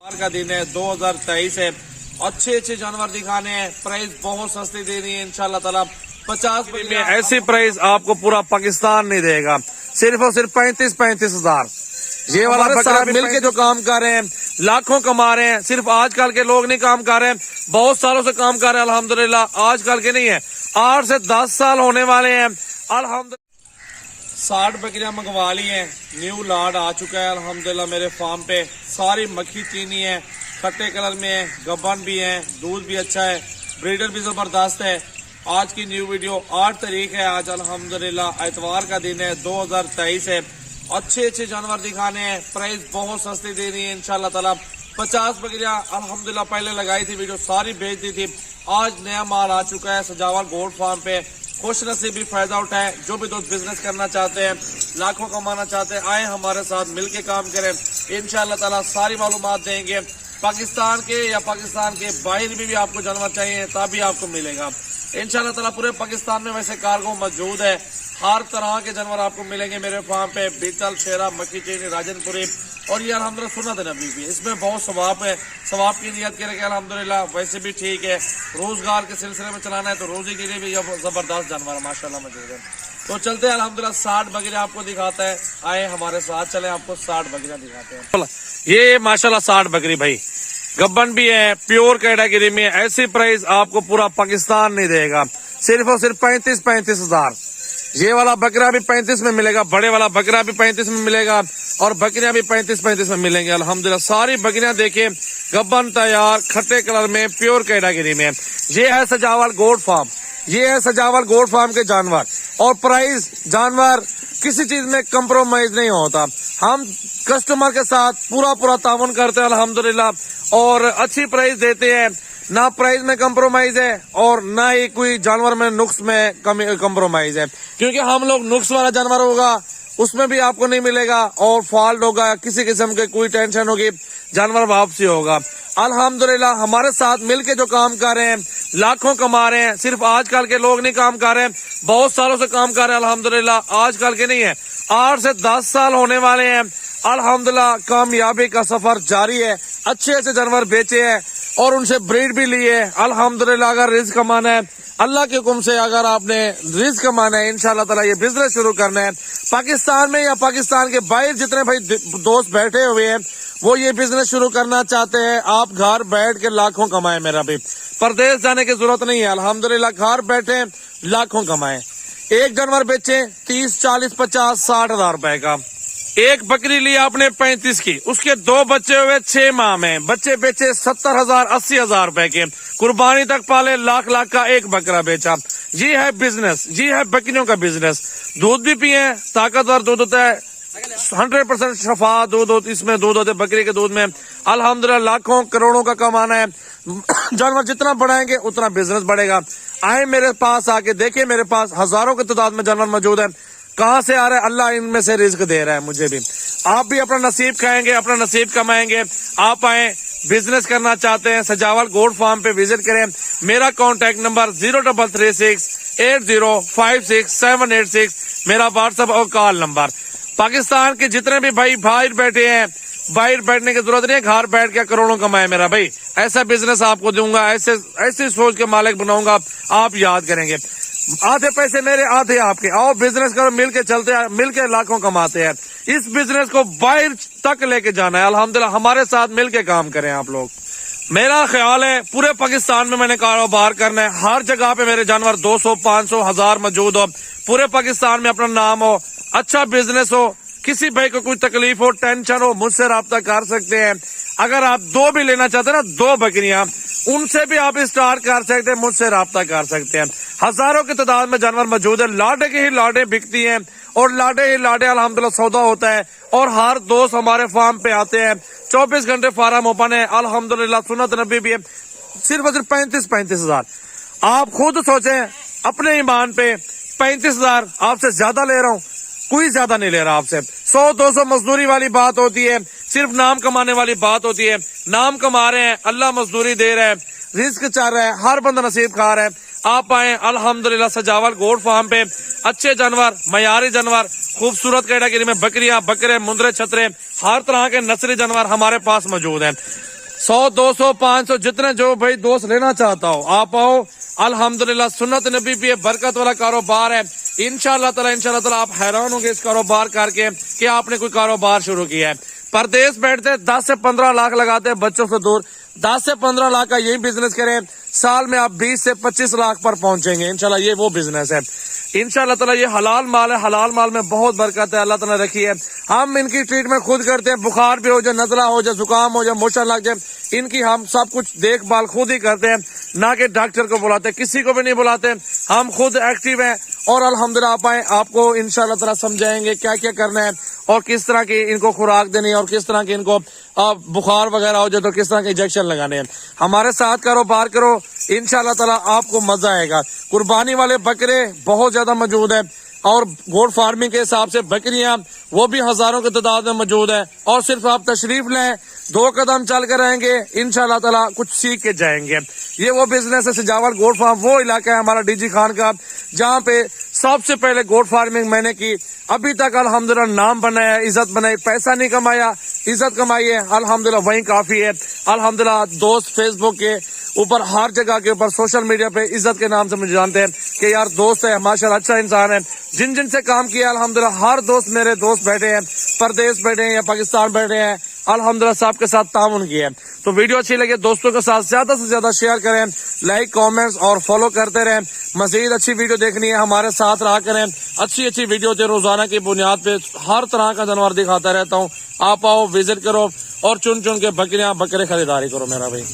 का दिन है 2023 है। अच्छे जानवर दिखाने हैं, प्राइस बहुत सस्ती दे रही है इंशाल्लाह ताला। 50 में ऐसी प्राइस आपको पूरा पाकिस्तान नहीं देगा, सिर्फ और सिर्फ 35 हजार। ये वाला बकरा मिल के जो काम कर रहे हैं, लाखों कमा रहे हैं। सिर्फ आजकल के लोग नहीं काम कर रहे हैं, बहुत सालों से काम कर रहे हैं अल्हम्दुलिल्लाह। आजकल के नहीं है, 8 से 10 साल होने वाले हैं अल्हम्दुलिल्लाह। 60 बकरियां मंगवा ली हैं, न्यू लाड आ चुका है अल्हम्दुलिल्लाह मेरे फार्म पे। सारी मक्खी चीनी है, खट्टे कलर में है, गब्बन भी है, दूध भी अच्छा है, ब्रीडर भी जबरदस्त है। आज की न्यू वीडियो 8 तारीख है आज अल्हम्दुलिल्लाह, इतवार का दिन है 2023 है। अच्छे जानवर दिखाने हैं, प्राइस बहुत सस्ती दे रही है इंशाल्लाह ताला। 50 बकरियां अल्हम्दुलिल्लाह पहले लगाई थी वीडियो, सारी बेच दी थी। आज नया माल आ चुका है सजावल गोट फार्म पे। खुश नसीबी फायदा उठाएं, जो भी दोस्त बिजनेस करना चाहते हैं, लाखों कमाना चाहते हैं, आए हमारे साथ मिलके काम करें। इंशाल्लाह ताला सारी मालूमात देंगे। पाकिस्तान के या पाकिस्तान के बाहर भी आपको जानवर चाहिए तभी आपको मिलेगा इंशाल्लाह ताला। पूरे पाकिस्तान में वैसे कार्गो मौजूद है, हर तरह के जानवर आपको मिलेंगे मेरे फार्म पे। बीतल, शेरा, मक्खी चीनी, राजनपुरी और ये अल्हम्दुलिल्लाह सुन्नत नबी भी, इसमें बहुत सवाब है। सवाब की नियत करेंगे अल्हम्दुलिल्लाह, वैसे भी ठीक है। रोजगार के सिलसिले में चलाना है तो रोजी के लिए भी जबरदस्त जानवर माशाल्लाह मौजूद है। तो चलते हैं अल्हम्दुलिल्लाह, 60 बकरियां आपको दिखाता है। आए हमारे साथ चले, आपको 60 बकरियां दिखाते हैं। ये माशाल्लाह 60 बकरी भाई, गब्बन भी है, प्योर कैटेगरी में। ऐसी प्राइस आपको पूरा पाकिस्तान नहीं देगा, सिर्फ और सिर्फ 35 हजार। ये वाला बकरा भी 35 में मिलेगा, बड़े वाला बकरा भी 35 में मिलेगा और बकरियां भी 35 में मिलेंगे अल्हम्दुलिल्लाह। सारी बकरियां देखिए, गब्बन तैयार, खट्टे कलर में, प्योर कैटेगरी में। ये है सजावल गोट फार्म, ये है सजावल गोट फार्म के जानवर। और प्राइस जानवर किसी चीज में कंप्रोमाइज नहीं होता, हम कस्टमर के साथ पूरा ताउन करते हैं अल्हम्दुलिल्लाह और अच्छी प्राइस देते हैं। ना प्राइस में कंप्रोमाइज है और ना ही कोई जानवर में नुक्स में कंप्रोमाइज है, क्योंकि हम लोग नुक्स वाला जानवर होगा उसमें भी आपको नहीं मिलेगा, और फॉल्ट होगा, किसी किस्म के कोई टेंशन होगी, जानवर वापसी होगा। अल्हम्दुलिल्लाह हमारे साथ मिलके जो काम कर रहे हैं, लाखों कमा रहे हैं। सिर्फ आजकल के लोग नहीं काम कर रहे हैं, बहुत सालों से काम कर रहे हैं अल्हम्दुलिल्लाह। आजकल के नहीं है, 8 से 10 साल होने वाले हैं अल्हम्दुलिल्लाह। कामयाबी का सफर जारी है, अच्छे जानवर बेचे हैं और उनसे ब्रीड भी लिए अल्हम्दुलिल्लाह। अगर रिस्क कमाना है अल्लाह के हुक्म से, अगर आपने रिस्क कमाना है इंशाल्लाह ताला, ये बिजनेस शुरू करना है पाकिस्तान में या पाकिस्तान के बाहर, जितने भाई दोस्त बैठे हुए हैं वो ये बिजनेस शुरू करना चाहते हैं, आप घर बैठ के लाखों कमाए। मेरा भी परदेश जाने की जरूरत नहीं है अल्हम्दुलिल्लाह, घर बैठे लाखों कमाए। एक जानवर बेचे 30, 40, 50, 60 हजार रुपए का। एक बकरी ली आपने 35 की, उसके 2 बच्चे हुए 6 माह में, बच्चे बेचे 70 हजार, 80 हजार रुपए के। कुर्बानी तक पाले, लाख का एक बकरा बेचा। ये है बिजनेस, ये है बकरियों का बिजनेस। दूध भी पिए, ताकतवर दूध होता है, 100% शफा दूध इसमें दूध होते बकरी के दूध में अल्हम्दुलिल्लाह। लाखों करोड़ों का कमाना है, जानवर जितना बढ़ाएंगे उतना बिजनेस बढ़ेगा। आए मेरे पास आके देखे, मेरे पास हजारों की तादाद में जानवर मौजूद है। कहाँ से आ रहे हैं, अल्लाह इनमें से रिस्क दे रहा है मुझे भी। आप भी अपना नसीब खाएंगे, अपना नसीब कमाएंगे। आप आए, बिजनेस करना चाहते हैं, सजावल गोट फार्म पे विजिट करें। मेरा कॉन्टेक्ट नंबर 0336 8056 मेरा व्हाट्सएप और कॉल नंबर। पाकिस्तान के जितने भी भाई बाहर बैठे हैं, बाहर बैठने की जरूरत नहीं है, घर बैठ के करोड़ों कमाए मेरा भाई। ऐसा बिजनेस आपको दूंगा, ऐसी सोच के मालिक बनाऊंगा, आप याद करेंगे। आधे पैसे मेरे, आधे आपके। आओ बिजनेस करो, मिलके चलते हैं, मिलके लाखों कमाते हैं। इस बिजनेस को बाहर तक लेके जाना है अल्हम्दुलिल्लाह, हमारे साथ मिलके काम करें आप लोग। मेरा ख्याल है पूरे पाकिस्तान में मैंने कारोबार करना है, हर जगह पे मेरे जानवर 200, 500, 1000 मौजूद हो, पूरे पाकिस्तान में अपना नाम हो, अच्छा बिजनेस हो। किसी भाई को कोई तकलीफ हो, टेंशन हो, मुझसे राब्ता कर सकते हैं। अगर आप 2 भी लेना चाहते हैं ना, 2 बकरियां, उनसे भी आप स्टार्ट कर सकते हैं, मुझसे राब्ता कर सकते हैं। हजारों की तादाद में जानवर मौजूद है, लाडे की ही लाडे बिकती हैं और लाडे ही लाडे अल्हम्दुलिल्लाह सौदा होता है। और हर दोस्त हमारे फार्म पे आते हैं, 24 घंटे फार्म ओपन है अल्हम्दुलिल्लाह। सुन्नत नबी भी है, सिर्फ और सिर्फ 35 हजार। आप खुद सोचें अपने ईमान पे, 35 हजार आपसे ज्यादा ले रहा हूँ, कोई ज्यादा नहीं ले रहा आपसे। 100-200 मजदूरी वाली बात होती है, सिर्फ नाम कमाने वाली बात होती है। नाम कमा रहे हैं, अल्लाह मजदूरी दे रहा है, रिस्क चाह रहा है, हर बंदा नसीब खा रहा है। आप आए अल्हम्दुलिल्लाह सजावल गोट फार्म पे, अच्छे जानवर, मयारी जानवर, खूबसूरत कैटेगरी में बकरियां, बकरे, मुंदरे, छतरे, हर तरह के नस्ली जानवर हमारे पास मौजूद हैं। 100 200 500 जितने जो भाई दोस्त लेना चाहता हो आप आओ। अल्हम्दुलिल्लाह सुन्नत नबी पे बरकत वाला कारोबार है। इंशाल्लाह ताला आप हैरान होंगे इस कारोबार करके कि आपने कोई कारोबार शुरू किया है। परदेश बैठते 10 से 15 लाख लगाते हैं बच्चों से दूर, 10 से 15 लाख का यही बिजनेस करें, साल में आप 20 से 25 लाख पर पहुंचेंगे इंशाल्लाह। ये वो बिजनेस है इंशाल्लाह ताला। ये हलाल माल है, हलाल माल में बहुत बरकत है, अल्लाह ताला ने रखी है। हम इनकी ट्रीटमेंट खुद करते हैं, बुखार भी हो जाए, नजला हो जाए, जुकाम हो जाए, मोशन लग जाए, इनकी हम सब कुछ देखभाल खुद ही करते हैं, ना कि डॉक्टर को बुलाते, किसी को भी नहीं बुलाते। हम खुद एक्टिव हैं और अल्हम्दुलिल्लाह आप आए, आपको इंशाल्लाह ताला समझाएंगे क्या क्या करना है और किस तरह की इनको खुराक देनी है और किस तरह की इनको बुखार वगैरह हो जाए तो किस तरह के इंजेक्शन लगाने हैं। हमारे साथ कारोबार करो, इंशाल्लाह ताला आपको मजा आएगा। कुर्बानी वाले बकरे बहुत ज्यादा मौजूद है और गोट फार्मिंग के हिसाब से बकरियां वो भी हजारों की तादाद में मौजूद है। और सिर्फ आप तशरीफ लें, 2 कदम चल कर रहेंगे, इंशाल्लाह ताला कुछ सीख के जाएंगे। ये वो बिजनेस है सजावल गोट फार्म, वो इलाका है हमारा डीजी खान का जहाँ पे सबसे पहले गोट फार्मिंग मैंने की। अभी तक अल्हम्दुलिल्लाह नाम बनाया, इज्जत बनाई, पैसा नहीं कमाया, इज्जत कमाई है, अल्हम्दुलिल्लाह वही काफी है। अल्हम्दुलिल्लाह दोस्त फेसबुक के ऊपर हर जगह के ऊपर सोशल मीडिया पे इज्जत के नाम से मुझे जानते हैं कि यार दोस्त है, माशाल्लाह अच्छा इंसान है। जिन जिन से काम किया अल्हम्दुलिल्लाह हर दोस्त मेरे दोस्त बैठे हैं, परदेश बैठे हैं या पाकिस्तान बैठे हैं, अल्हम्दुलिल्लाह सबके साथ ताउन किया है। तो वीडियो अच्छी लगे दोस्तों के साथ ज्यादा से ज्यादा शेयर करें, लाइक कमेंट्स और फॉलो करते रहें। मजीद अच्छी वीडियो देखनी है हमारे साथ रहा करें। अच्छी अच्छी वीडियो रोजाना की बुनियाद पे हर तरह का जानवर दिखाता रहता हूँ। आप आओ, विजिट करो और चुन चुन के बकरियां बकरे खरीदारी करो मेरा भाई।